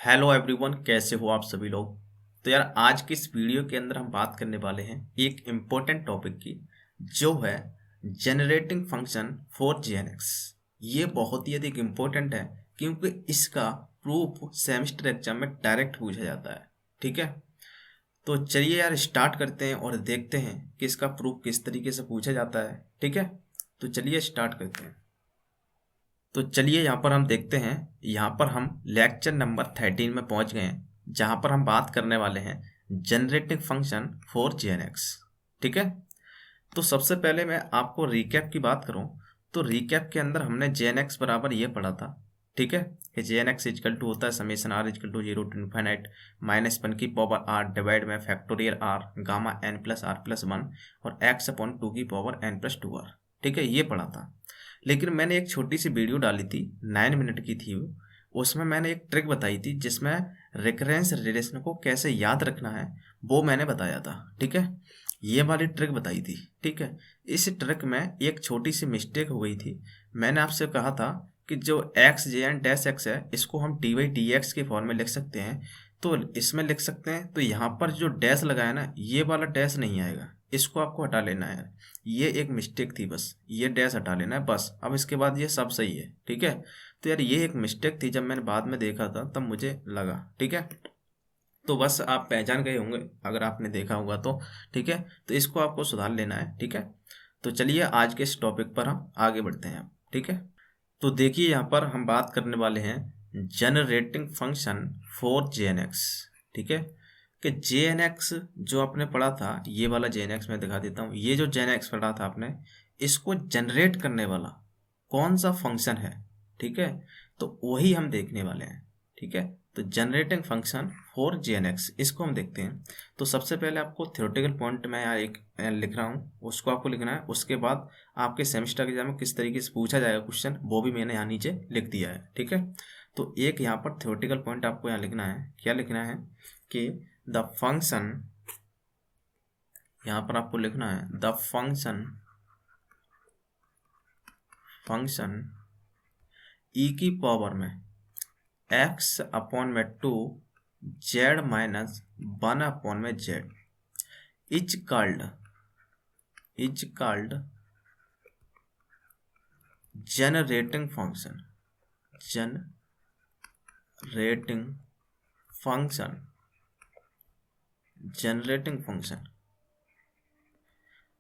Hello everyone, कैसे हो आप सभी लोग। तो यार आज की इस वीडियो के अंदर हम बात करने वाले हैं एक इम्पोर्टेंट टॉपिक की, जो है जनरेटिंग फंक्शन फॉर जीएनएक्स। ये बहुत ही अधिक इम्पोर्टेंट है क्योंकि इसका प्रूफ सेमेस्टर एग्जाम में डायरेक्ट पूछा जाता है। ठीक है, तो चलिए यार स्टार्ट करते हैं और देखते हैं कि इसका प्रूफ किस तरीके से पूछा जाता है। ठीक है, तो चलिए स्टार्ट करते हैं। तो चलिए यहाँ पर हम देखते हैं, यहाँ पर हम लेक्चर नंबर 13 में पहुँच गए हैं, जहाँ पर हम बात करने वाले हैं जनरेटिंग फंक्शन फॉर जीएनएक्स। ठीक है, तो सबसे पहले मैं आपको रिकैप की बात करूँ तो रिकैप के अंदर हमने जेएनएक्स बराबर ये पढ़ा था। ठीक है, कि जेएनएक्स इजकल टू होता है summation r equal to 0 to infinite minus 1 की पावर आर डिवाइड में factorial r gamma n plus r plus 1 और एक्स अपॉन 2 की पावर एन प्लस 2 आर। ठीक है, ये पढ़ा था। लेकिन मैंने एक छोटी सी वीडियो डाली थी, 9 मिनट की थी वो। उसमें मैंने एक ट्रिक बताई थी जिसमें रिकरेंस रिलेशन को कैसे याद रखना है वो मैंने बताया था। ठीक है, ये वाली ट्रिक बताई थी। ठीक है, इस ट्रिक में एक छोटी सी मिस्टेक हो गई थी। मैंने आपसे कहा था कि जो x j n dash x है इसको हम डी वाई डी एक्स के फॉर्म में लिख सकते हैं, तो इसमें लिख सकते हैं। तो यहाँ पर जो डैश लगाया ना, ये वाला डैश नहीं आएगा, इसको आपको हटा लेना है। ये एक मिस्टेक थी, बस ये डैश हटा लेना है बस। अब इसके बाद ये सब सही है। ठीक है, तो यार ये एक मिस्टेक थी, जब मैंने बाद में देखा था तब मुझे लगा। ठीक है, तो बस आप पहचान गए होंगे अगर आपने देखा होगा तो। ठीक है, तो इसको आपको सुधार लेना है। ठीक है, तो चलिए आज के इस टॉपिक पर हम आगे बढ़ते हैं अब। ठीक है, तो देखिए यहाँ पर हम बात करने वाले हैं जनरेटिंग फंक्शन फॉर जेएनएक्स। ठीक है, कि जेएनएक्स जो आपने पढ़ा था, ये वाला जेएनएक्स मैं दिखा देता हूँ। ये जो जेएनएक्स पढ़ा था आपने, इसको जनरेट करने वाला कौन सा फंक्शन है। ठीक है, तो वही हम देखने वाले हैं। ठीक है, तो जनरेटिंग फंक्शन फॉर जेएनएक्स इसको हम देखते हैं। तो सबसे पहले आपको थ्योरेटिकल पॉइंट में यहाँ एक लिख रहा हूँ, उसको आपको लिखना है। उसके बाद आपके सेमेस्टर एग्जाम में किस तरीके से पूछा जाएगा क्वेश्चन, वो भी मैंने यहाँ नीचे लिख दिया है। ठीक है, तो एक यहाँ पर थ्योरेटिकल पॉइंट आपको यहाँ लिखना है। क्या लिखना है कि द फंक्शन, यहाँ पर आपको लिखना है द फंक्शन ई की पावर में एक्स अपॉन में 2 जेड माइनस 1 अपॉन में Z is called generating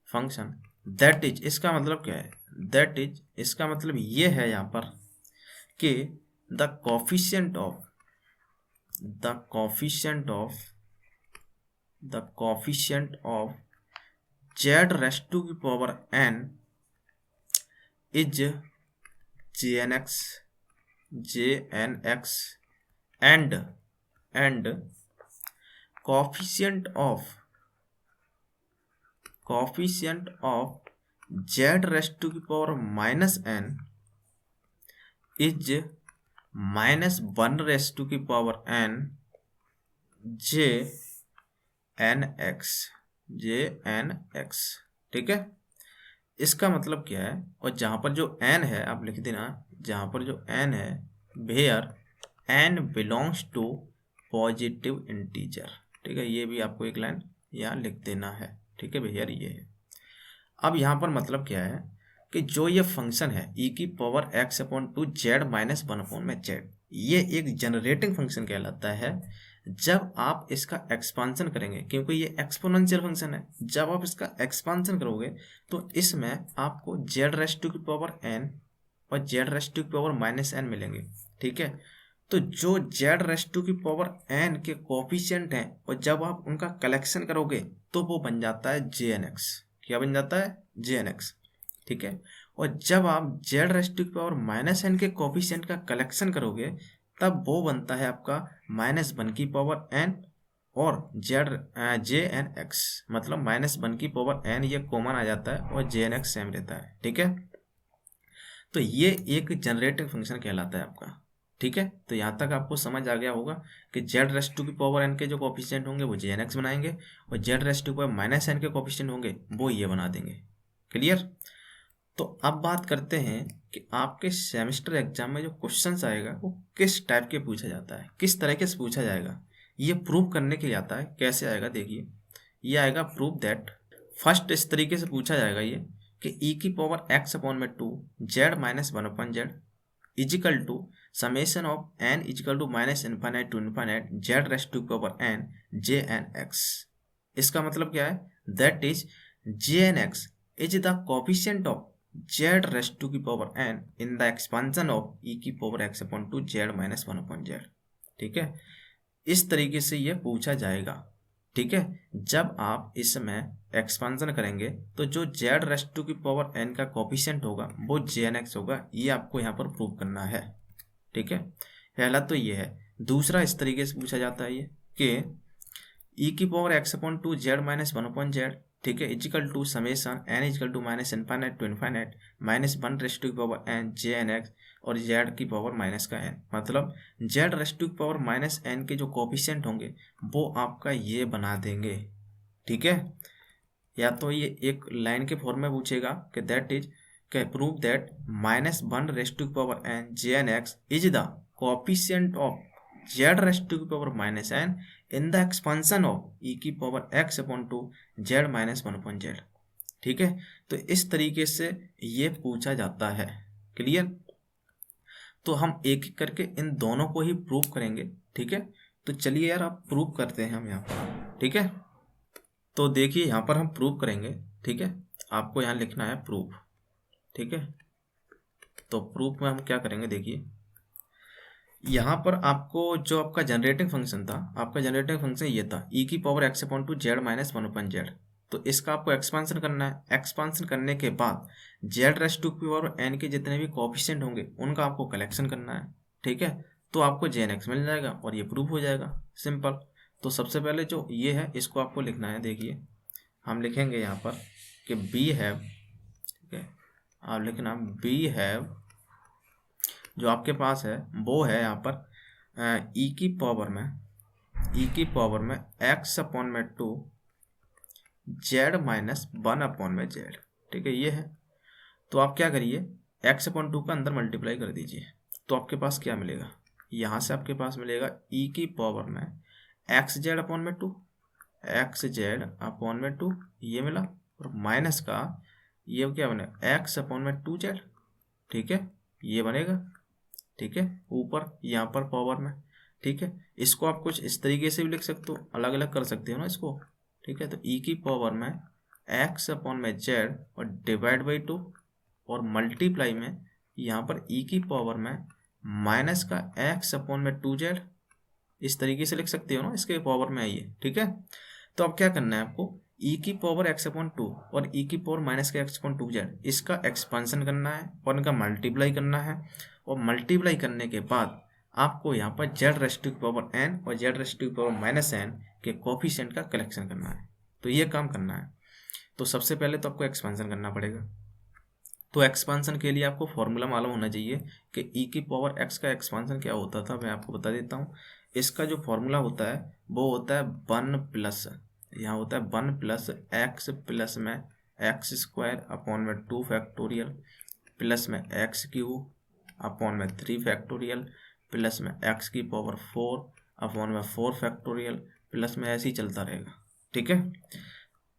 function that is, इसका मतलब क्या है, दैट इज इसका मतलब ये है यहाँ पर कि the coefficient of Z raise to की power N is J N X and coefficient of Z raise to की power minus N is minus 1 race to की power N J N X. ठीक है, इसका मतलब क्या है, और जहाँ पर जो n है आप लिख देना, जहाँ पर जो n है where n belongs to positive integer. ठीक है, ये भी आपको एक लाइन यहाँ लिख देना है। ठीक है भैया, ये है। अब यहाँ पर मतलब क्या है कि जो ये फंक्शन है e की power x upon 2 Z minus 1 upon में जेड, ये एक जनरेटिंग फंक्शन कहलाता है जब आप इसका एक्सपांसन करेंगे, क्योंकि ये एक्सपोनेंशियल फंक्शन है। जब आप इसका एक्सपांसन करोगे तो इसमें आपको जेड रेस टू की पावर n और जेड रेस टू की पावर माइनस n मिलेंगे। ठीक है, तो जो जेड रेस टू की पावर n के कोफिशिएंट हैं और जब आप उनका कलेक्शन करोगे तो वो बन जाता है जेएनएक्स। क्या बन जाता है, जेएनएक्स। ठीक है, और जब आप जेड रेस टू की पावर माइनस n के कोफिशिएंट का कलेक्शन करोगे तब वो बनता है आपका माइनस 1 की पावर n और जे एन एक्स, मतलब माइनस 1 की पावर n ये कॉमन आ जाता है और जे एन एक्स सेम रहता है। ठीक है, तो ये एक जनरेटिंग फंक्शन कहलाता है आपका। ठीक है, तो यहाँ तक आपको समझ आ गया होगा कि जेड रेस टू की पावर n के जो कोफिशिएंट होंगे वो जे एन एक्स बनाएंगे और जेड रेस टू की पावर माइनस n के कोफिशिएंट होंगे वो ये बना देंगे। क्लियर। तो अब बात करते हैं कि आपके सेमेस्टर एग्जाम में जो क्वेश्चंस आएगा वो किस टाइप के पूछा जाता है, किस तरीके से पूछा जाएगा, ये प्रूव करने के लिए आता है। कैसे आएगा देखिए, ये आएगा प्रूव दैट। फर्स्ट इस तरीके से पूछा जाएगा ये कि ई की पावर एक्स अपॉन में 2 Z minus 1 upon Z is equal to summation of N is equal to minus infinite to infinite Z raised to power N J N X. इसका मतलब क्या है, that is J N X is the coefficient of Z raised to की power N in the expansion of E की power X upon two Z minus 1 upon Z. ठीक है, इस तरीके से ये पूछा जाएगा। ठीक है, जब आप इसमें एक्सपांशन करेंगे तो जो जेड रेस्ट टू की पावर एन का कोफिशिएंट होगा वो जे एन एक्स होगा, ये आपको यहाँ पर प्रूव करना है। ठीक है, पहला तो ये है। दूसरा इस तरीके से पूछा जाता है ये कि ई की power X upon two Z minus 1 upon Z, ठीक है, is equal to summation N is equal to minus infinite to infinite minus 1 raised to की power N J N X और जेड की पावर माइनस का एन। मतलब Z raised to की power minus N के जो कोफिशिएंट होंगे वो आपका ये बना देंगे। ठीक है, या तो ये एक लाइन के फॉर्म में पूछेगा कि that is K prove that minus 1 raised to की power N J N X is the coefficient of Z raised to की power minus N in the expansion of E की power X upon two Z minus 1 upon Z. ठीक है, तो इस तरीके से ये पूछा जाता है। क्लियर? तो हम एक एक करके इन दोनों को ही प्रूव करेंगे। ठीक है, तो चलिए यार आप प्रूव करते हैं हम यहाँ पर। ठीक है, तो देखिए यहाँ पर हम प्रूव करेंगे। ठीक है, आपको यहाँ लिखना है प्रूफ। ठीक है, तो प्रूफ में हम क्या करेंगे, देखिए यहाँ पर आपको जो आपका जनरेटिंग फंक्शन था, आपका जनरेटिंग फंक्शन ये था ई की power X upon two Z minus 1 upon Z. तो इसका आपको एक्सपांशन करना है। एक्सपांशन करने के बाद जेड रेस्ट टू की पावर एन के जितने भी कोफिशिएंट होंगे उनका आपको कलेक्शन करना है। ठीक है, तो आपको जे एन एक्स मिल जाएगा और ये प्रूफ हो जाएगा। सिंपल। तो सबसे पहले जो ये है इसको आपको लिखना है। देखिए हम लिखेंगे यहाँ पर कि बी हैव, ठीक है, आप लिखना बी हैव, जो आपके पास है वो है यहाँ पर ई की पावर में एक्स अपॉन में 2 जेड माइनस 1 अपॉन में जेड। ठीक है, ये है। तो आप क्या करिए, एक्स अपॉन 2 का अंदर मल्टीप्लाई कर दीजिए, तो आपके पास क्या मिलेगा, यहाँ से आपके पास मिलेगा ई की पावर में एक्स जेड अपॉन में 2, एक्स जेड अपॉन में 2, ये मिला, और माइनस का ये क्या बनेगा एक्स अपॉन में 2 जेड। ठीक है, ये बनेगा। ठीक है, ऊपर यहाँ पर पावर में। ठीक है, इसको आप कुछ इस तरीके से भी लिख सकते हो, अलग अलग कर सकते हो ना इसको। ठीक है, तो ई की पावर में एक्स अपॉन में जेड और डिवाइड बाई 2 और मल्टीप्लाई में यहाँ पर ई की पावर में माइनस का एक्स अपॉन में 2 जेड, इस तरीके से लिख सकते हो ना, इसके पावर में आइए। ठीक है, तो अब क्या करना है आपको, ई की पावर एक्स अपॉन 2 और ई की पावर माइनस का एक्स अपॉन 2 जेड, इसका एक्सपांशन करना है और इनका मल्टीप्लाई करना है। और मल्टीप्लाई करने के बाद आपको यहाँ पर जेड रेस्ट टू की पावर एन और जेड रेस्ट टू की पावर माइनस एन के कोफिशिएंट का कलेक्शन करना है। तो ये काम करना है। तो सबसे पहले तो आपको एक्सपांशन करना पड़ेगा। तो एक्सपांशन के लिए आपको फॉर्मूला मालूम होना चाहिए कि ई की पावर एक्स का एक्सपांशन क्या होता था, मैं आपको बता देता हूँ। इसका जो फॉर्मूला होता है वो होता है 1 प्लस, यहाँ होता है 1 प्लस एक्स प्लस में एक्स स्क्वायर अपॉन में 2 फैक्टोरियल प्लस में एक्स क्यूब अपॉन में 3 फैक्टोरियल प्लस में एक्स की पावर 4 अपॉन में 4 फैक्टोरियल प्लस में ऐसे ही चलता रहेगा। ठीक है,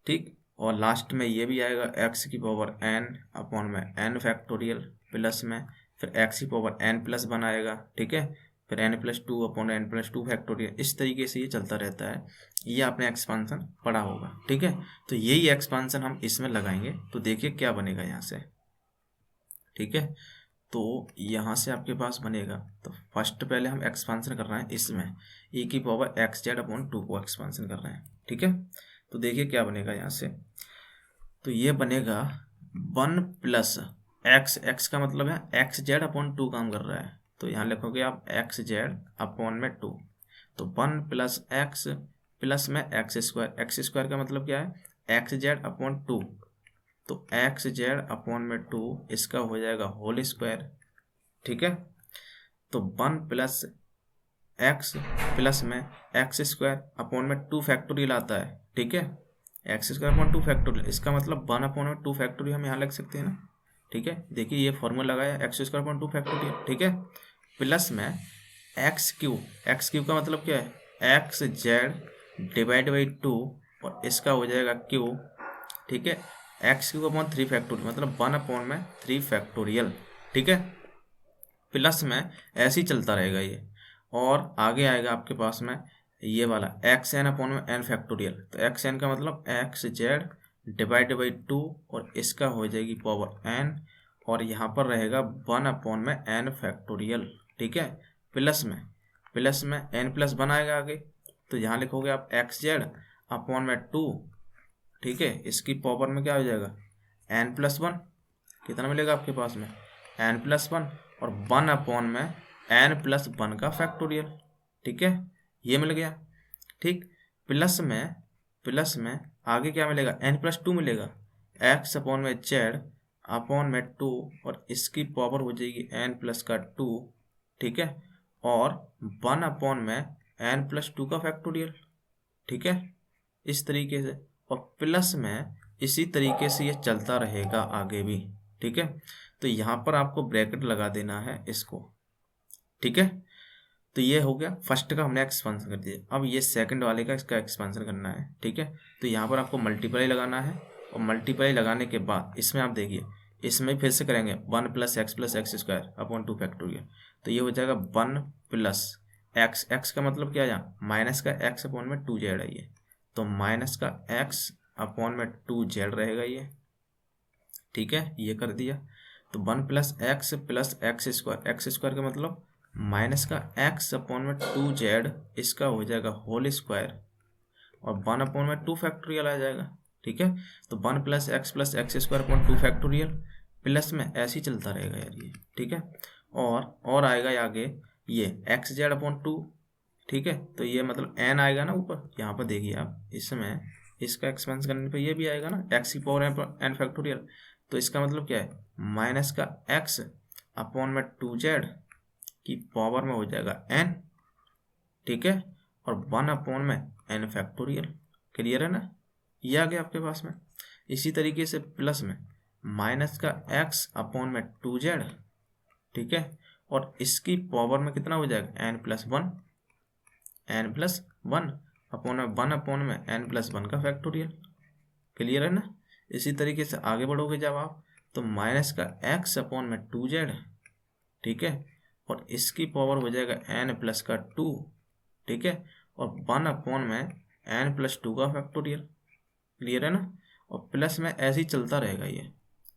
ठीक, और लास्ट में ये भी आएगा एक्स की पावर एन अपॉन में एन फैक्टोरियल प्लस में फिर एक्स की पावर एन प्लस बनाएगा। ठीक है, फिर n plus 2 upon n plus 2 factorial, इस तरीके से ये चलता रहता है। ये आपने एक्सपांशन पढ़ा होगा। ठीक है, तो यही एक्सपांशन हम इसमें लगाएंगे। तो देखिए क्या बनेगा यहाँ से। ठीक है, तो यहाँ से आपके पास बनेगा, तो फर्स्ट पहले हम एक्सपांशन कर रहे हैं इसमें, ई की पावर एक्स जेड अपॉन 2 को एक्सपांशन कर रहे हैं। ठीक है, तो देखिए क्या बनेगा यहाँ से। तो ये बनेगा 1 प्लस एक्स, एक्स का मतलब है एक्स जेड अपॉन 2 काम कर रहा है, तो यहाँ लिखोगे आप एक्स जेड अपॉन में 2। तो 1 प्लस एक्स प्लस में एक्स स्क्वायर का मतलब क्या है एक्स जेड अपॉन 2, तो एक्स जेड अपॉन में 2, इसका हो जाएगा होल स्क्वायर। ठीक है, तो 1 प्लस एक्स प्लस में एक्स स्क्वायर अपॉन में 2 फैक्टोरियल आता है। ठीक है, एक्स स्क्वायर अपॉन 2 फैक्टोरियल, इसका मतलब 1 अपॉन में 2 फैक्टोरियल हम यहाँ लिख सकते हैं ना। ठीक है, देखिए ये फॉर्मूला लगाया एक्स स्क्वायर अपॉन 2 फैक्टोरियल, ठीक है, प्लस में एक्स क्यू का मतलब क्या है, एक्स जेड डिवाइड बाई 2 और इसका हो जाएगा क्यू, ठीक है, एक्स क्यू अपॉन 3 फैक्टोरियल मतलब 1 अपॉन में 3 फैक्टोरियल, ठीक है, प्लस में ऐसे ही चलता रहेगा ये, और आगे आएगा आपके पास में ये वाला एक्स एन अपॉन में एन फैक्टोरियल, तो एक्स एन का मतलब एक्स जेड डिवाइड बाई 2 और इसका हो जाएगी पावर एन, और यहाँ पर रहेगा 1 अपॉन में एन फैक्टोरियल, ठीक है, प्लस में एन प्लस 1 आएगा आगे, तो यहाँ लिखोगे आप एक्स जेड अपॉन में 2, ठीक है, इसकी पावर में क्या हो जाएगा एन प्लस 1, कितना मिलेगा आपके पास में एन प्लस 1 और 1 अपॉन में एन प्लस 1 का फैक्टोरियल, ठीक है, ये मिल गया, ठीक, प्लस में आगे क्या मिलेगा एन प्लस 2 मिलेगा, एक्स अपॉन में जेड अपॉन में 2 और इसकी पावर हो जाएगी एन प्लस का 2, ठीक है, और 1 अपॉन में एन प्लस 2 का फैक्टोरियल, ठीक है, इस तरीके से, और प्लस में इसी तरीके से ये चलता रहेगा आगे भी, ठीक है, तो यहाँ पर आपको ब्रैकेट लगा देना है इसको, ठीक है, तो ये हो गया फर्स्ट का हमने एक्सपेंशन कर दिया, अब ये सेकंड वाले का इसका एक्सपेंशन करना है, ठीक है, तो यहाँ पर आपको मल्टीप्लाई लगाना है, और मल्टीप्लाई लगाने के बाद इसमें आप देखिए इसमें फिर से करेंगे 1 plus x square upon 2 factorial, तो ये हो जाएगा 1 प्लस एक्स का मतलब क्या है यहाँ माइनस का एक्स अपॉन में 2 जेड है ये, तो माइनस का एक्स अपॉन में 2 जेड रहेगा ये, ठीक है, ये कर दिया, तो 1 प्लस एक्स एक्स स्क्वायर का मतलब माइनस का एक्स अपॉन में 2 जेड, इसका हो जाएगा होल स्क्वायर, और 1 अपॉन में 2 फैक्टोरियल आ जाएगा, ठीक है, तो 1 plus x square upon 2 factorial, plus में ऐसे ही चलता रहेगा यार ये, ठीक है, और आएगा आगे ये एक्स जेड अपॉन 2, ठीक है, तो ये मतलब एन आएगा ना ऊपर, यहाँ पर देखिए आप इसमें इसका एक्सपेंस करने पे ये भी आएगा ना एक्स की पावर एन फैक्टोरियल, तो इसका मतलब क्या है माइनस का एक्स अपॉन में 2 जेड की पावर में हो जाएगा एन, ठीक है, और 1 अपॉन में एन फैक्टोरियल, क्लियर है ना, ये आ गया आपके पास में, इसी तरीके से प्लस में माइनस का एक्स अपॉन में 2 जेड, ठीक है, और इसकी पावर में कितना हो जाएगा एन प्लस वन अपॉन में 1 अपॉन में एन प्लस 1 का फैक्टोरियल, क्लियर है ना, इसी तरीके से आगे बढ़ोगे जब आप, तो माइनस का एक्स अपॉन में 2 जेड, ठीक है, और इसकी पावर हो जाएगा एन प्लस का 2, ठीक है, और 1 अपॉन में एन प्लस 2 का फैक्टोरियल, क्लियर है ना, और प्लस में ऐसे ही चलता रहेगा ये,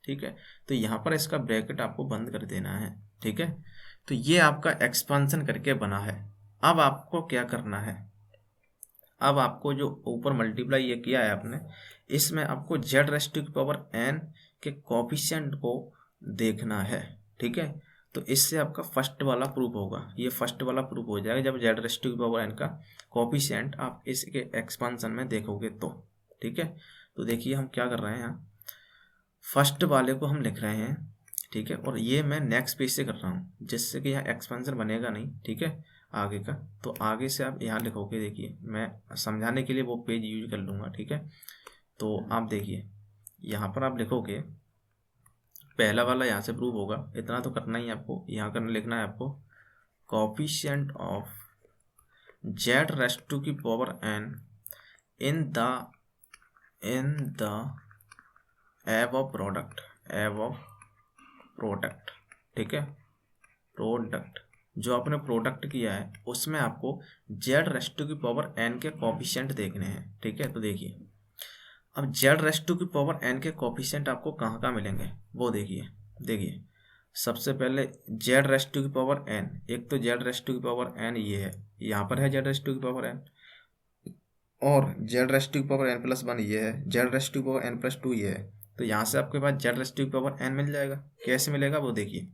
ठीक है, तो यहाँ पर इसका ब्रैकेट आपको बंद कर देना है, ठीक है, तो ये आपका एक्सपेंशन करके बना है। अब आपको क्या करना है, अब आपको जो ऊपर मल्टीप्लाई ये किया है आपने, इसमें आपको जेड रेज़ टू की पावर एन के कोफिशिएंट को देखना है, ठीक है, तो इससे आपका फर्स्ट वाला प्रूफ होगा, ये फर्स्ट वाला प्रूफ हो जाएगा जब जेड रेज़ टू की पावर एन का कोफिशिएंट आप इसके एक्सपेंशन में देखोगे तो, ठीक है, तो देखिए हम क्या कर रहे हैं यहाँ, फर्स्ट वाले को हम लिख रहे हैं, ठीक है, और ये मैं नेक्स्ट पेज से कर रहा हूँ जिससे कि यहाँ एक्सपेंशन बनेगा नहीं, ठीक है, आगे का, तो आगे से आप यहाँ लिखोगे, देखिए मैं समझाने के लिए वो पेज यूज कर लूँगा, ठीक है, तो आप देखिए यहाँ पर आप लिखोगे पहला वाला यहाँ से प्रूव होगा, इतना तो करना ही आपको, यहाँ करना लिखना है आपको coefficient of Z raise to की power N in the above product, ठीक है, प्रोडक्ट जो आपने प्रोडक्ट किया है उसमें आपको जेड रेज़ टू की पावर एन के कोफिशिएंट देखने हैं, ठीक है, तो देखिए अब जेड रेज़ टू की पावर एन के कोफिशिएंट आपको कहाँ कहाँ मिलेंगे वो देखिए सबसे पहले जेड रेज़ टू की पावर एन, एक तो जेड रेज़ टू की पावर एन ये है, यहाँ पर है जेड रेज़ टू की पावर एन, और जेड रेज़ टू की पावर एन प्लस 1 ये है, जेड रेज़ टू की पावर एन प्लस 2 ये है, तो यहाँ से आपके पास जेड रेज़ टू की पावर एन मिल जाएगा, कैसे मिलेगा वो देखिए,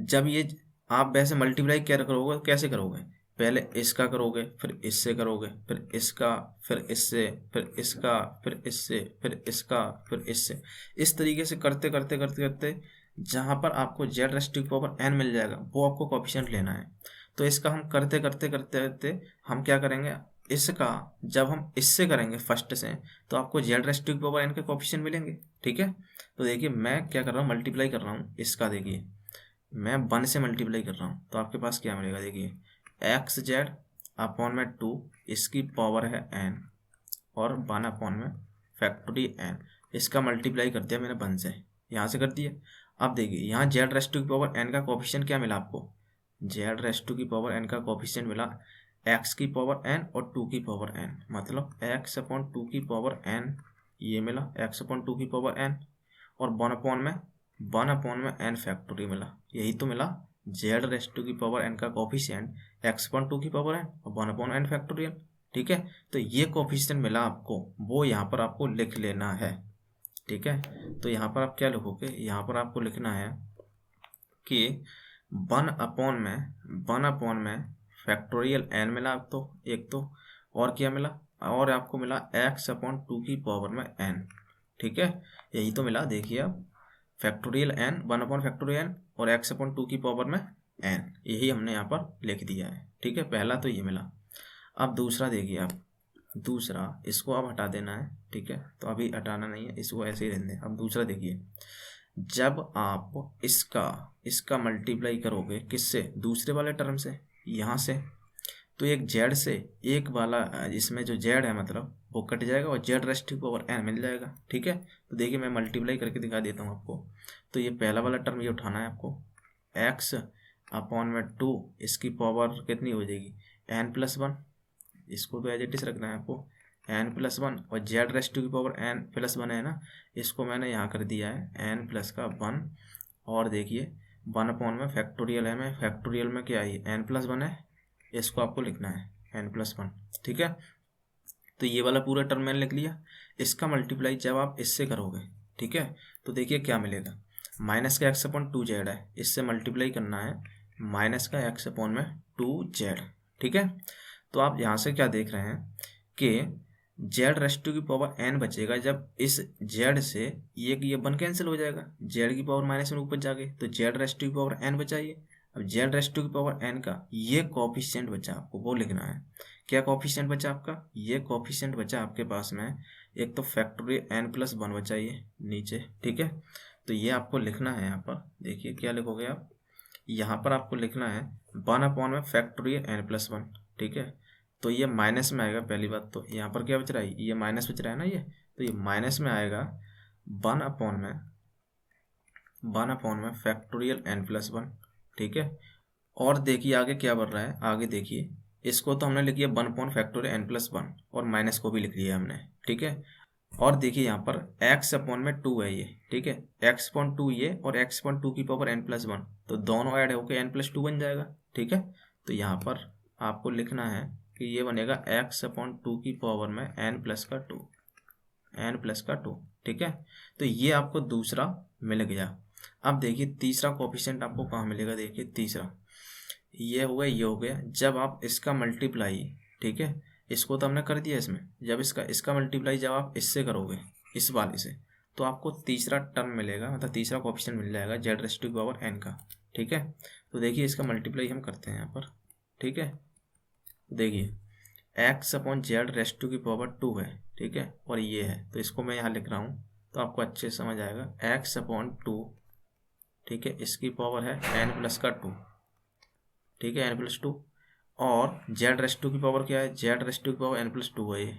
जब ये आप वैसे मल्टीप्लाई क्या करोगे, कैसे करोगे, पहले इसका करोगे, फिर इससे करोगे, फिर इसका, फिर इससे, फिर इसका, फिर इससे, फिर इसका, फिर इससे, इस तरीके से करते करते करते करते जहाँ पर आपको जेड रेज़ टू की पावर एन मिल जाएगा वो आपको कोफिशिएंट लेना है, तो इसका हम करते करते करते करते हम क्या करेंगे, इसका जब हम इससे करेंगे फर्स्ट से, तो आपको जेड रेस्ट टू की पावर एन के कोफिशिएंट मिलेंगे। ठीक है, तो देखिए मैं क्या कर रहा हूँ, मल्टीप्लाई कर रहा हूँ इसका। देखिए मैं 1 से मल्टीप्लाई कर रहा हूँ, तो आपके पास क्या मिलेगा, देखिए एक्स जेड अपॉन में 2, इसकी पावर है n, और 1 अपॉन में फैक्टोरियल n। इसका मल्टीप्लाई कर दिया मैंने 1 से, यहाँ से कर दिया। अब देखिए यहाँ जेड रेस्ट टू की पावर n का कोफिशिएंट क्या मिला आपको, जेड रेस्ट टू की पावर n का कोफिशिएंट मिला x की पावर n और 2 की पावर n, मतलब x अपॉन 2 की पावर n, ये मिला x अपॉन 2 की पावर n, और 1 अपॉन में n फैक्टोरियल मिला। यही तो मिला जेड रेस्ट टू की पावर n का कोफिशिएंट, x अपॉन 2 की पावर n और 1 अपॉन n फैक्टोरियल। ठीक है, तो ये कोफिशिएंट मिला आपको, वो यहाँ पर आपको लिख लेना है। ठीक है, तो यहाँ पर आप क्या लिखोगे, यहाँ पर आपको लिखना है कि 1 अपॉन में फैक्टोरियल n मिला आपको एक तो, और क्या मिला, और आपको मिला x अपॉन 2 की पावर में n। ठीक है, यही तो मिला। देखिए अब factorial n, 1 upon factorial n और x अपॉन 2 की पावर में n, यही हमने यहाँ पर लिख दिया है। ठीक है, पहला तो ये मिला। अब दूसरा देखिए आप, दूसरा इसको आप हटा देना है। ठीक है, तो अभी हटाना नहीं है, इसको ऐसे ही रहने दें। अब दूसरा देखिए, जब आप इसका मल्टीप्लाई करोगे किससे, दूसरे वाले टर्म से, यहाँ से, तो एक जेड से एक वाला इसमें जो जेड है मतलब वो कट जाएगा और z raised to power n मिल जाएगा। ठीक है, तो देखिए मैं मल्टीप्लाई करके दिखा देता हूँ आपको। तो ये पहला वाला टर्म ये उठाना है आपको, x अपॉन में 2, इसकी पावर कितनी हो जाएगी n+1, इसको तो एज इट इज रखना है आपको n+1, और जेड रेस्ट टू की पावर n+1 है ना, इसको मैंने यहाँ कर दिया है n+1। और देखिए 1 अपॉन में फैक्टोरियल है, में फैक्टोरियल में क्या है n+1 है, इसको आपको लिखना है n+1। ठीक है, तो ये वाला पूरा टर्म मैंने लिख लिया। इसका मल्टीप्लाई जब आप इससे करोगे, ठीक है, तो देखिए क्या मिलेगा, माइनस का x अपॉन 2z है, इससे मल्टीप्लाई करना है माइनस का x अपॉन में 2z। ठीक है, तो आप यहाँ से क्या देख रहे हैं कि जेड रेस्ट टू की पावर n बचेगा, जब इस जेड से ये 1 कैंसिल हो जाएगा, जेड की पावर माइनस में ऊपर जाके, तो जेड रेस्ट टू की पावर n बचाइए। अब जेड रेस्ट टू की पावर n का ये कोफिशिएंट बचा, आपको वो लिखना है। क्या कोफिशिएंट बचा आपका, ये कोफिशिएंट बचा आपके पास में, एक तो फैक्टोरियल n+1 बचाइए नीचे। ठीक है, तो ये आपको लिखना है यहाँ पर। देखिए क्या लिखोगे आप, यहाँ पर आपको लिखना है 1 अपॉन में फैक्टोरियल n+1। ठीक है, तो ये माइनस में आएगा। पहली बात तो यहाँ पर क्या बच रहा है, ये माइनस बच रहा है ना, ये तो ये माइनस में आएगा 1 अपॉन में फैक्टोरियल n+1। ठीक है, और देखिए आगे क्या बढ़ रहा है, आगे देखिए, इसको तो हमने लिख लिया 1 अपॉन फैक्टोरियल n+1, और माइनस को भी लिख लिया हमने। ठीक है, और देखिए यहाँ पर x अपॉन में 2 है ये। ठीक है, x अपॉन 2 ये, और x अपॉन 2 की पावर n+1, तो दोनों ऐड होकर n+2 बन जाएगा। ठीक है, तो यहाँ पर आपको लिखना है कि ये बनेगा x अपॉन 2 की पावर में n+2। ठीक है, तो ये आपको दूसरा मिल गया। अब देखिए तीसरा कोफिशिएंट आपको कहाँ मिलेगा, देखिए तीसरा ये हो गया, ये हो गया। जब आप इसका मल्टीप्लाई, ठीक है, इसको तो हमने कर दिया इसमें, जब इसका मल्टीप्लाई जब आप इससे करोगे, इस वाले से, तो आपको तीसरा टर्म मिलेगा, मतलब तीसरा कोफिशिएंट मिल जाएगा जेड रेस्ट टू की पावर n का। ठीक है, तो देखिए इसका मल्टीप्लाई हम करते हैं यहाँ पर। ठीक है, देखिए x upon z raised to की पावर 2 है। ठीक है, और ये है, तो इसको मैं यहाँ लिख रहा हूँ तो आपको अच्छे से समझ आएगा, x अपॉन 2, ठीक है, इसकी पावर है n+2। ठीक है, n+2, और जेड रेस्ट टू की पावर क्या है, जेड रेस्ट टू की पावर n+2 है ये।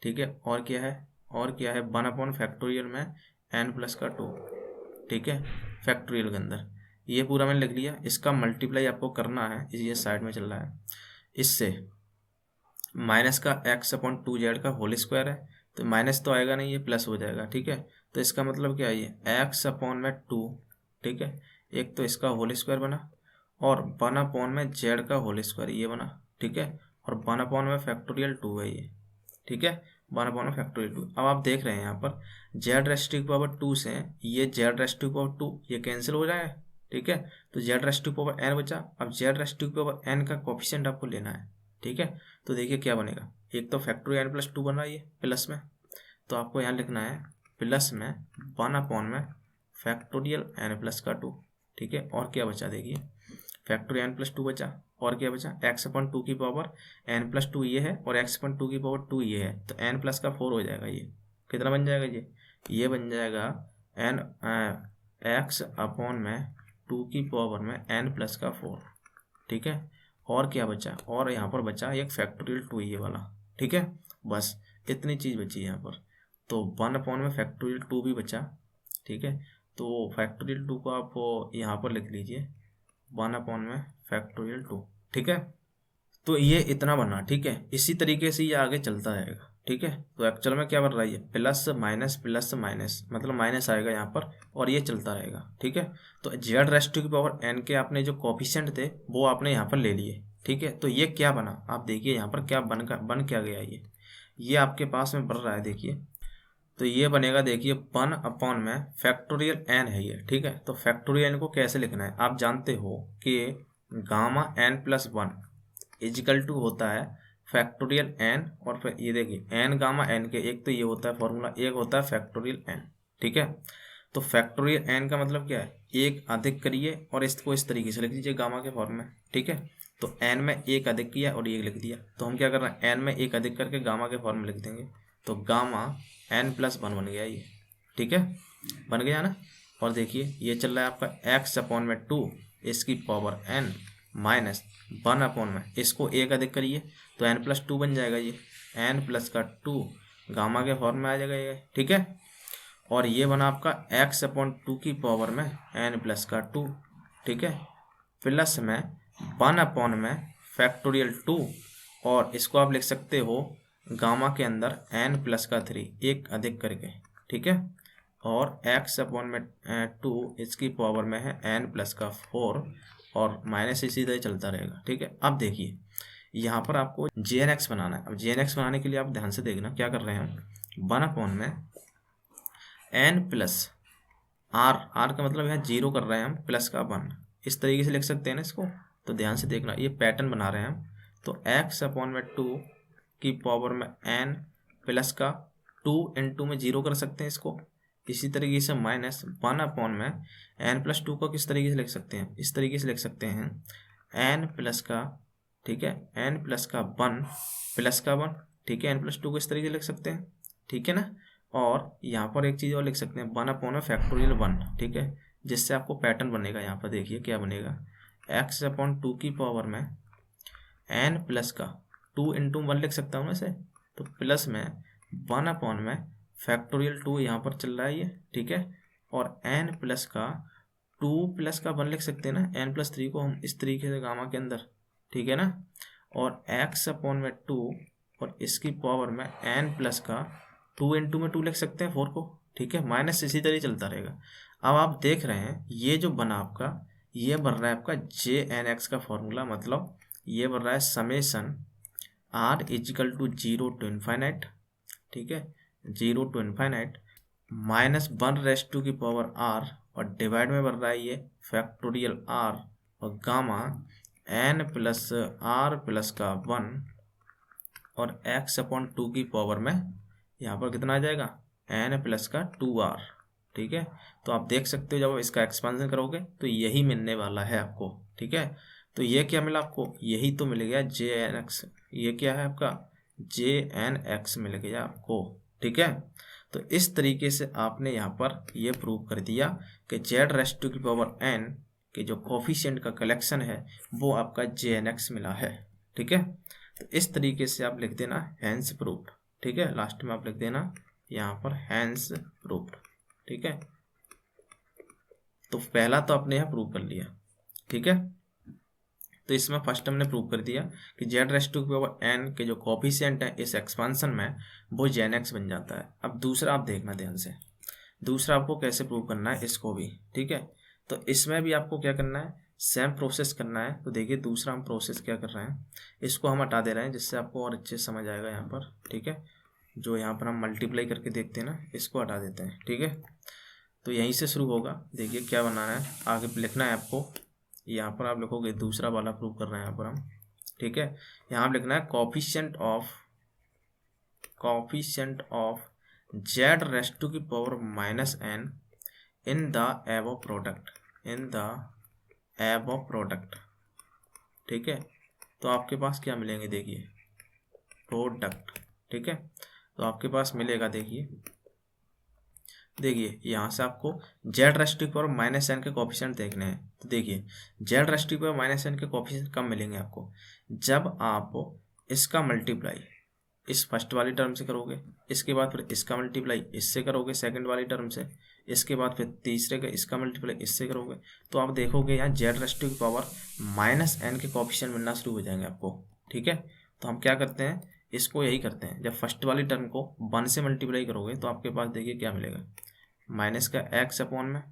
ठीक है, और क्या है, 1 अपॉन फैक्टोरियल में n+2। ठीक है, फैक्टोरियल के अंदर ये पूरा मैंने लिख लिया। इसका मल्टीप्लाई आपको करना है, ये साइड में चल रहा है, इससे माइनस का x अपॉन 2z का होल स्क्वायर है, तो माइनस तो आएगा नहीं, ये प्लस हो जाएगा। ठीक है, तो इसका मतलब क्या है, ये x अपॉन में 2। ठीक है, एक तो इसका होल स्क्वायर बना, और 1 अपॉन में z का होल स्क्वायर ये बना। ठीक है, और 1 अपॉन में फैक्टोरियल 2 है ये। ठीक है, 1 अपॉन में फैक्टोरियल 2। अब आप देख रहे हैं यहाँ पर जेड रेस्ट टू की पावर 2 से ये जेड रेस्ट टू की पावर 2 ये कैंसिल हो रहा है। ठीक है, तो जेड रेस्ट टू की पावर n बचा। अब जेड रेस्ट टू की पावर n का कोफिशिएंट आपको लेना है। ठीक है, तो देखिए क्या बनेगा, एक तो फैक्टोरियल n+2 बन रहा है ये प्लस में, तो आपको यहाँ लिखना है प्लस में 1 अपॉन में फैक्टोरियल n+2। ठीक है, और क्या बचा, देखिए फैक्टोरियल n+2 बचा, और क्या बचा, एक्स अपॉन टू की पावर एन प्लस टू ये है और एक्स अपॉन टू की पावर टू ये है, तो एन प्लस का 4 हो जाएगा। ये कितना बन जाएगा, ये बन जाएगा एन एक्स अपॉन में टू की पावर में एन प्लस का 4। ठीक है, और क्या बचा, और यहाँ पर बचा एक फैक्टोरियल टू ये वाला। ठीक है, बस इतनी चीज़ बची यहाँ पर। तो 1 अपॉन में फैक्टोरियल टू भी बचा। ठीक है, तो फैक्टोरियल टू को आप यहाँ पर लिख लीजिए 1 अपॉन में फैक्टोरियल टू। ठीक है, तो ये इतना बना। ठीक है, इसी तरीके से ये आगे चलता रहेगा। ठीक है, तो एक्चुअल में क्या बन रहा है, प्लस माइनस मतलब माइनस आएगा यहाँ पर और ये चलता रहेगा। ठीक है, तो जेड रेस्ट टू की पावर एन के आपने जो कोफिशिएंट थे वो आपने यहाँ पर ले लिए। ठीक है, तो ये क्या बना, आप देखिए यहाँ पर क्या बन क्या गया, ये आपके पास में बढ़ रहा है। देखिए, तो ये बनेगा, देखिए 1 अपॉन में फैक्टोरियल एन है ये। ठीक है, तो फैक्टोरियल एन को कैसे लिखना है, आप जानते हो कि gamma n plus 1 equal to होता है फैक्टोरियल एन, और फिर ये देखिए एन गामा एन के, एक तो ये होता है फॉर्मूला, एक होता है फैक्टोरियल एन। ठीक है, तो फैक्टोरियल एन का मतलब क्या है, एक अधिक करिए और इसको इस तरीके से लिख दीजिए गामा के फॉर्म में। ठीक है, तो एन में एक अधिक किया और ये लिख दिया, तो हम क्या कर रहे हैं, एन में एक अधिक करके गामा के फॉर्म में लिख देंगे, तो गामा एन प्लस 1 बन गया ये। ठीक है, बन गया ना। और देखिए ये चल रहा है आपका एक्स अपॉन में 2 इसकी पावर एन माइनस 1 अपॉन में, इसको एक अधिक करिए तो एन प्लस 2 बन जाएगा, ये एन प्लस का 2 गामा के फॉर्म में आ जाएगा ये। ठीक है, और ये बना आपका एक्स अपॉन 2 की पावर में एन प्लस का 2। ठीक है, प्लस में 1 अपॉन में फैक्टोरियल 2, और इसको आप लिख सकते हो गामा के अंदर एन प्लस का 3 एक अधिक करके। ठीक है, और एक्स अपॉन में 2 इसकी पावर में है एन प्लस का 4, और माइनस इसी तरह चलता रहेगा। ठीक है, अब देखिए यहाँ पर आपको जे एन एक्स बनाना है। अब जे एन एक्स बनाने के लिए आप ध्यान से देखना क्या कर रहे हैं, 1 अपॉन में एन प्लस आर, आर का मतलब यहाँ 0 कर रहे हैं हम, प्लस का 1, इस तरीके से लिख सकते हैं ना इसको। तो ध्यान से देखना, ये पैटर्न बना रहे हैं हम। तो एक्स अपॉन में 2 की पावर में एन प्लस का 2 इंटू में 0 कर सकते हैं इसको। इसी तरीके से माइनस 1 अपॉन में एन प्लस 2 को किस तरीके से लिख सकते हैं, इस तरीके से लिख सकते हैं एन प्लस का, ठीक है, एन प्लस का 1 प्लस का 1। ठीक है, एन प्लस 2 को इस तरीके से लिख सकते हैं। ठीक है ना, और यहाँ पर एक चीज़ और लिख सकते हैं 1 अपॉन में फैक्टोरियल 1। ठीक है, जिससे आपको पैटर्न बनेगा, यहाँ पर देखिए क्या बनेगा, एक्स अपॉन 2 की पावर में एन प्लस का 2 इंटू 1 लिख सकता हूँ मैं इसे, तो प्लस में 1 अपॉन में फैक्टोरियल 2 यहाँ पर चल रहा है ये। ठीक है, और एन प्लस का 2 प्लस का 1 लिख सकते हैं ना, एन प्लस 3 को हम इस तरीके से गामा के अंदर। ठीक है ना, और एक्स अपॉन में 2 और इसकी पावर में एन प्लस का 2 इंटू में 2 लिख सकते हैं 4 को। ठीक है, माइनस इसी तरह चलता रहेगा। अब आप देख रहे हैं ये जो बना आपका, ये बन रहा है आपका जे एन एक्स का फॉर्मूला, मतलब ये बन रहा है summation r equal to 0 to infinite. ठीक है, 0 to infinite minus 1 race to की पावर आर, और डिवाइड में बन रहा है ये फैक्टोरियल आर और gamma n plus r plus का 1 और एक्स अपॉन 2 की पावर में यहाँ पर कितना आ जाएगा, एन प्लस का 2r। ठीक है, तो आप देख सकते हो जब आप इसका एक्सपेंशन करोगे तो यही मिलने वाला है आपको। ठीक है, तो ये क्या मिला आपको, यही तो मिल गया जे एन एक्स। ये क्या है आपका, जे एन एक्स मिल गया आपको। ठीक है, तो इस तरीके से आपने यहाँ पर ये प्रूव कर दिया कि जेड रेस टू की पावर एन के जो कोफिशिएंट का कलेक्शन है वो आपका जे एन एक्स मिला है। ठीक है, तो इस तरीके से आप लिख देना हैंस प्रूव्ड। ठीक है, लास्ट में आप लिख देना यहाँ पर हैंस प्रूव्ड। ठीक है, तो पहला तो आपने यहाँ प्रूव कर लिया। ठीक है, तो इसमें फर्स्ट हमने प्रूव कर दिया कि जेड रेस टू की पावर एन के जो कोफिशिएंट है इस एक्सपेंशन में वो जेन एक्स बन जाता है। अब दूसरा आप देखना ध्यान से, दूसरा आपको कैसे प्रूव करना है इसको भी। ठीक है, तो इसमें भी आपको क्या करना है, सेम प्रोसेस करना है। तो देखिए दूसरा हम प्रोसेस क्या कर रहे हैं, इसको हम हटा दे रहे हैं जिससे आपको और अच्छे से समझ आएगा यहाँ पर। ठीक है, जो यहाँ पर हम मल्टीप्लाई करके देखते हैं ना, इसको हटा देते हैं। ठीक है, तो यहीं से शुरू होगा। देखिए क्या बनाना है, आगे लिखना है आपको। यहाँ पर आप लिखोगे, दूसरा वाला प्रूव कर रहे हैं यहाँ पर हम। ठीक है, यहाँ पर लिखना है coefficient of Z raise to की power minus N in the above product, in the above product. ठीक है, तो आपके पास क्या मिलेंगे, देखिए प्रोडक्ट, ठीक है। तो आपके पास मिलेगा, देखिए यहाँ से आपको Z raised to power minus N के कोफिशिएंट देखने हैं। तो देखिए Z raised to power minus N के कोफिशिएंट कब मिलेंगे आपको, जब आप इसका मल्टीप्लाई इस फर्स्ट वाली टर्म से करोगे, इसके बाद फिर इसका मल्टीप्लाई इससे करोगे सेकंड वाली टर्म से, इसके बाद फिर तीसरे का इसका मल्टीप्लाई इससे करोगे, तो आप देखोगे यहाँ Z raised to power minus N के कोफिशिएंट मिलना शुरू हो जाएंगे आपको, ठीक है। तो हम क्या करते हैं, इसको यही करते हैं, जब फर्स्ट वाली टर्म को 1 से मल्टीप्लाई करोगे तो आपके पास देखिए क्या मिलेगा, माइनस का एक्स अपॉन में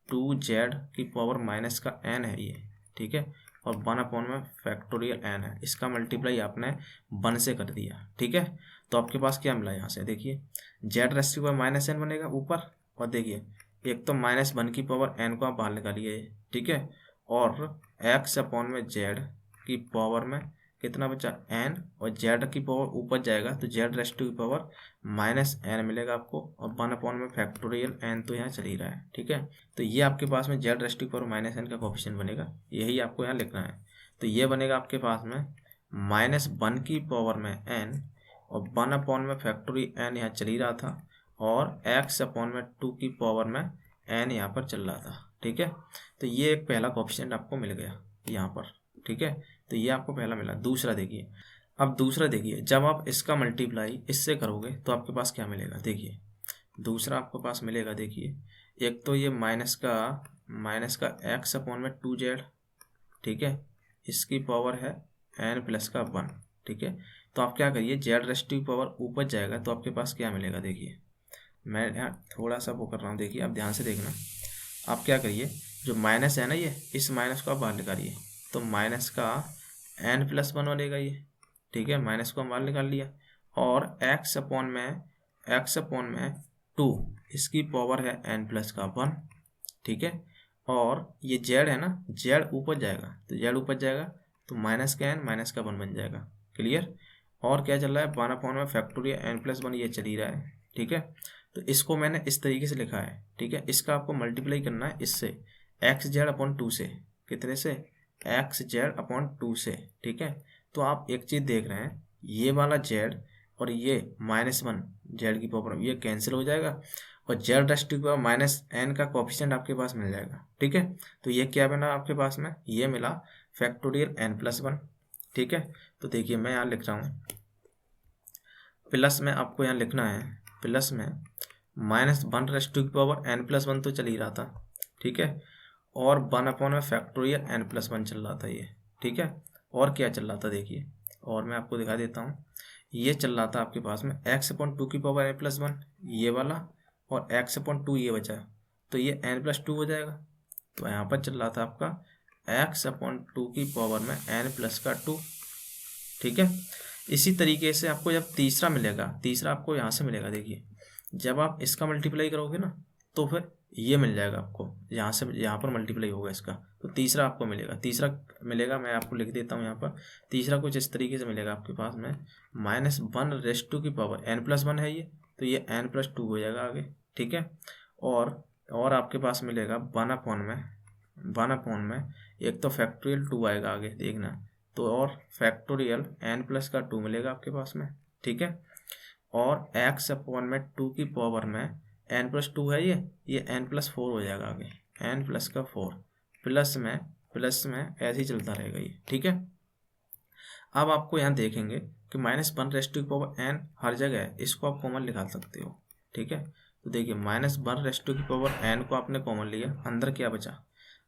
2z की पावर माइनस का n है ये, ठीक है, और 1 अपॉन में फैक्टोरियल n है, इसका मल्टीप्लाई आपने 1 से कर दिया, ठीक है। तो आपके पास क्या मिला यहाँ से, देखिए z restive power minus n बनेगा ऊपर, और देखिए एक तो -1 की पावर n को आप बाहर निकालिए, ठीक है, और x अपॉन में z की पावर में कितना बचा n, और z की पावर ऊपर जाएगा तो z रेस्टिव की पावर -n मिलेगा आपको, और 1 अपॉन में फैक्टोरियल n तो यहाँ चल ही रहा है, ठीक है। तो ये आपके पास में z रेस्टिव पावर -n का कोफिशिएंट बनेगा, यही आपको यहाँ लिखना है। तो ये बनेगा आपके पास में -1 की पावर में n, और 1 अपॉन में फैक्टोरियल n यहाँ चल ही रहा था, और x अपॉन में 2 की पावर में n यहाँ पर चल रहा था, ठीक है। तो ये एक पहला कोफिशिएंट आपको मिल गया यहाँ पर, ठीक है। तो ये आपको पहला मिला। दूसरा देखिए, अब दूसरा देखिए, जब आप इसका मल्टीप्लाई इससे करोगे तो आपके पास क्या मिलेगा, देखिए दूसरा आपके पास मिलेगा, देखिए एक तो ये माइनस का x अपॉन में 2z, ठीक है, इसकी पावर है n प्लस का 1, ठीक है। तो आप क्या करिए, जेड रेस्टिव पावर ऊपर जाएगा तो आपके पास क्या मिलेगा, देखिए मैं यहाँ थोड़ा सा वो कर रहा हूँ, देखिए आप ध्यान से देखना। आप क्या करिए, जो माइनस है ना ये, इस माइनस को आप बाहर निकालिए, तो माइनस का n प्लस 1 बनेगा ये, ठीक है, माइनस को हम बाहर निकाल लिया, और x अपॉन में 2 इसकी पावर है n प्लस का 1, ठीक है, और ये z है ना, z ऊपर जाएगा तो z ऊपर जाएगा तो माइनस का n माइनस का 1 बन जाएगा, क्लियर। और क्या चल रहा है, 1 अपॉन में फैक्टोरियल n प्लस 1 ये चल ही रहा है, ठीक है। तो इसको मैंने इस तरीके से लिखा है, ठीक है। इसका आपको मल्टीप्लाई करना है इससे, एक्स जेड अपॉन 2 से, कितने से, एक्स जेड अपॉन 2 से, ठीक है। तो आप एक चीज़ देख रहे हैं, ये वाला जेड और ये -1 जेड की पावर ये कैंसिल हो जाएगा, और जेड रेस्टिव पावर -n का कोफिशिएंट आपके पास मिल जाएगा, ठीक है। तो ये क्या बना आपके पास में, ये मिला फैक्टोरियल n प्लस 1, ठीक है। तो देखिए मैं यहाँ लिख रहा हूँ, प्लस में आपको यहाँ लिखना है, प्लस में -1 रेस्टिव पावर n प्लस 1 तो चल ही रहा था, ठीक है, और 1 अपॉन में फैक्टोरियल n प्लस 1 चल रहा था ये, ठीक है। और क्या चल रहा था, देखिए और मैं आपको दिखा देता हूँ, ये चल रहा था आपके पास में x अपॉन 2 की पावर n प्लस 1 ये वाला, और x अपॉन 2 ये बचा, तो ये n प्लस 2 हो जाएगा। तो यहाँ पर चल रहा था आपका x अपॉन 2 की पावर में n प्लस का 2, ठीक है। इसी तरीके से आपको जब तीसरा मिलेगा, तीसरा आपको यहाँ से मिलेगा, देखिए जब आप इसका मल्टीप्लाई करोगे ना तो फिर ये मिल जाएगा आपको, यहाँ से यहाँ पर मल्टीप्लाई होगा इसका, तो तीसरा आपको मिलेगा, तीसरा मिलेगा, मैं आपको लिख देता हूँ यहाँ पर। तीसरा कुछ इस तरीके से मिलेगा आपके पास में, -1 रेस्ट टू की पावर n प्लस 1 है ये, तो ये n प्लस 2 हो जाएगा आगे, ठीक है। और आपके पास मिलेगा 1 अपॉन में एक तो फैक्टोरियल 2 आएगा आगे देखना, तो और फैक्टोरियल n प्लस का 2 मिलेगा आपके पास में, ठीक है। और x अपॉन में 2 की पावर में n प्लस 2 है ये n प्लस 4 हो जाएगा आगे, n प्लस का 4, प्लस में ऐसे ही चलता रहेगा ये, ठीक है। अब आपको यहाँ देखेंगे कि -1 रेस्टिव पावर n हर जगह है, इसको आप कॉमन निकाल सकते हो, ठीक है। तो देखिए -1 रेस्टिव की पावर n को आपने कॉमन लिया, अंदर क्या बचा,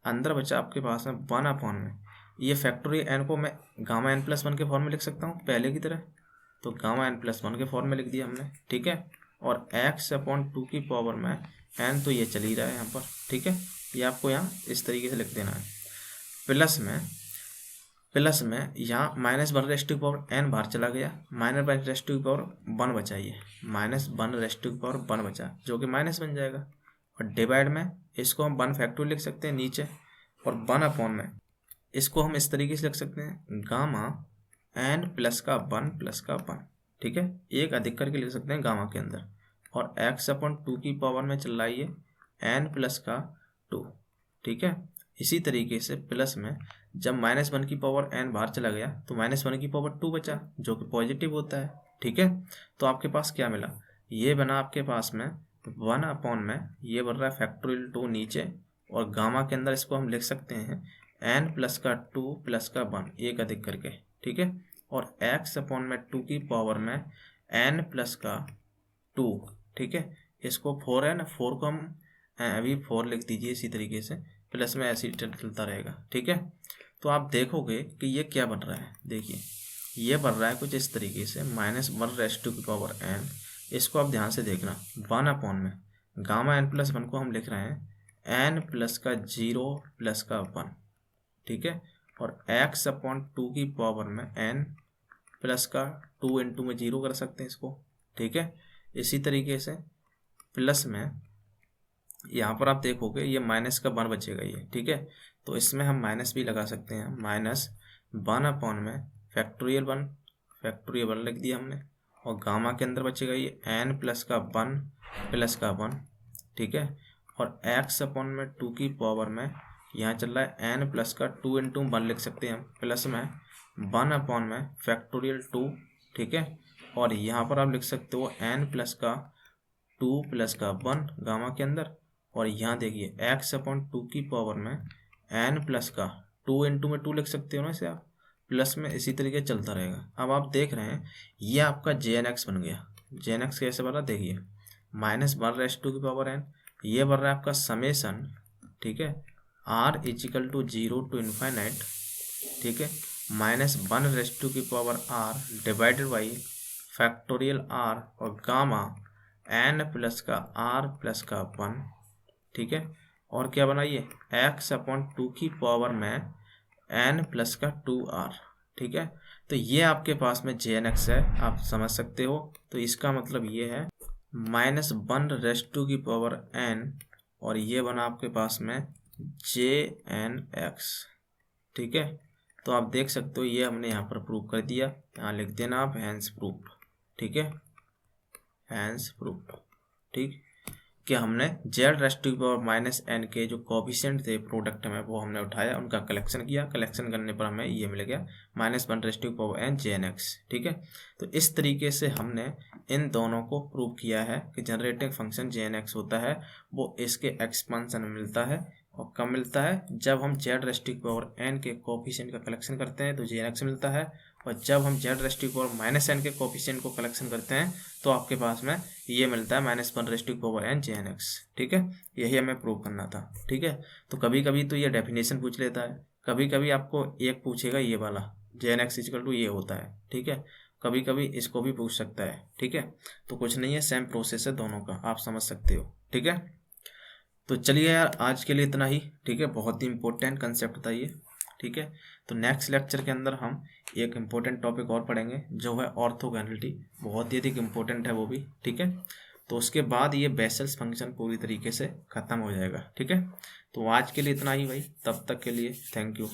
अंदर बचा आपके पास में 1 अपॉन में ये फैक्टोरियल n को मैं गामा n प्लस 1 के फॉर्म में लिख सकता हूँ पहले की तरह, तो गामा n प्लस 1 के फॉर्म में लिख दिया हमने, ठीक है। और x अपॉन 2 की पावर में n तो ये चल ही रहा है यहाँ पर, ठीक है। ये आपको यहाँ इस तरीके से लिख देना है, प्लस में यहाँ -1 रेस्टिव पावर n बाहर चला गया, -1 रेस्टिव पावर 1 बचा, ये -1 रेस्टिव पावर 1 बचा जो कि माइनस बन जाएगा, और डिवाइड में इसको हम 1 फैक्टोरियल लिख सकते हैं नीचे, और 1 अपॉन में इसको हम इस तरीके से लिख सकते हैं गामा n प्लस का 1, ठीक है, एक अधिक करके लिख सकते हैं गामा के अंदर, और x अपॉन 2 की पावर में चल रहा है n प्लस का 2, ठीक है। इसी तरीके से प्लस में जब -1 की पावर n बाहर चला गया तो -1 की पावर 2 बचा, जो कि पॉजिटिव होता है। ठीक है, तो आपके पास क्या मिला, ये बना आपके पास में 1 में ये बन रहा है फैक्टोरियल 2 नीचे, और गामा के अंदर इसको हम लिख सकते हैं n प्लस का 2 प्लस का 1 एक अधिक करके। ठीक है, और x अपॉन में 2 की पावर में n प्लस का 2। ठीक है, इसको 4 है ना, 4 को हम अभी 4 लिख दीजिए इसी तरीके से, प्लस में ऐसे ही चलता रहेगा। ठीक है, तो आप देखोगे कि ये क्या बन रहा है, देखिए ये बन रहा है कुछ इस तरीके से -1 की पावर n। इसको आप ध्यान से देखना, 1 अपॉन में गामा n प्लस 1 को हम लिख रहे हैं n प्लस का 0 प्लस का 1। ठीक है, और x अपॉन 2 की पावर में n प्लस का 2 इंटू में 0 कर सकते हैं इसको। ठीक है, इसी तरीके से प्लस में यहाँ पर आप देखोगे ये माइनस का 1 बचेगा ये। ठीक है, तो इसमें हम माइनस भी लगा सकते हैं, -1 अपॉन में फैक्टोरियल 1 लिख दिया हमने, और गामा के अंदर बचेगा ये n प्लस का 1 प्लस का 1। ठीक है, और x अपॉन में 2 की पावर में यहाँ चल रहा है n प्लस का 2 इंटू 1 लिख सकते हैं हम, प्लस में 1 अपॉन में फैक्टोरियल 2। ठीक है, और यहाँ पर आप लिख सकते हो n प्लस का 2 प्लस का 1 गामा के अंदर, और यहाँ देखिए x अपॉन 2 की पावर में n प्लस का 2 इंटू में 2 लिख सकते हो ना इसे आप, प्लस में इसी तरीके चलता रहेगा। अब आप देख रहे हैं ये आपका jnx बन गया। jnx कैसे बना, देखिए -1 की पावर n, ये बन रहा है आपका समेसन। ठीक है, r equal to 0 to infinite. ठीक है, -1 की power r divided by factorial r और गामा n प्लस का r प्लस का 1। ठीक है, और क्या बनाइए x अपॉन 2 की पावर में n प्लस का 2r। ठीक है, तो ये आपके पास में jnx है, आप समझ सकते हो। तो इसका मतलब ये है -1 की पावर n, और ये बना आपके पास में jnx। ठीक है, तो आप देख सकते हो ये हमने यहाँ पर प्रूव कर दिया, यहाँ लिख देना आप हैंस प्रूफ। ठीक है, हैंस प्रूफ। ठीक, कि हमने z की पावर -n के जो कोफिशिएंट थे प्रोडक्ट में वो हमने उठाया, उनका कलेक्शन किया, कलेक्शन करने पर हमें ये मिल गया -1 की पावर n jnx। ठीक है, तो इस तरीके से हमने इन दोनों को प्रूव किया है कि जनरेटिंग फंक्शन jnx होता है वो इसके एक्सपांशन में मिलता है। और कब मिलता है, जब हम z की पावर n के कोफिशिएंट का कलेक्शन करते हैं तो jnx मिलता है, और जब हम z की पावर -n के कोफिशिएंट को कलेक्शन करते हैं तो आपके पास में ये मिलता है -1 की पावर n jnx। ठीक है, यही हमें प्रूव करना था। ठीक है, तो कभी कभी तो ये डेफिनेशन पूछ लेता है, कभी कभी आपको एक पूछेगा ये वाला jnx इक्वल टू ये होता है। ठीक है, कभी कभी इसको भी पूछ सकता है। ठीक है, तो कुछ नहीं है, सेम प्रोसेस है दोनों का, आप समझ सकते हो। ठीक है, तो चलिए यार आज के लिए इतना ही। ठीक है, बहुत ही इंपॉर्टेंट कंसेप्ट था ये। ठीक है, तो नेक्स्ट लेक्चर के अंदर हम एक इम्पोर्टेंट टॉपिक और पढ़ेंगे जो है ऑर्थोगोनैलिटी, बहुत ही अधिक इम्पोर्टेंट है वो भी। ठीक है, तो उसके बाद ये बेसल्स फंक्शन पूरी तरीके से ख़त्म हो जाएगा। ठीक है, तो आज के लिए इतना ही भाई, तब तक के लिए थैंक यू।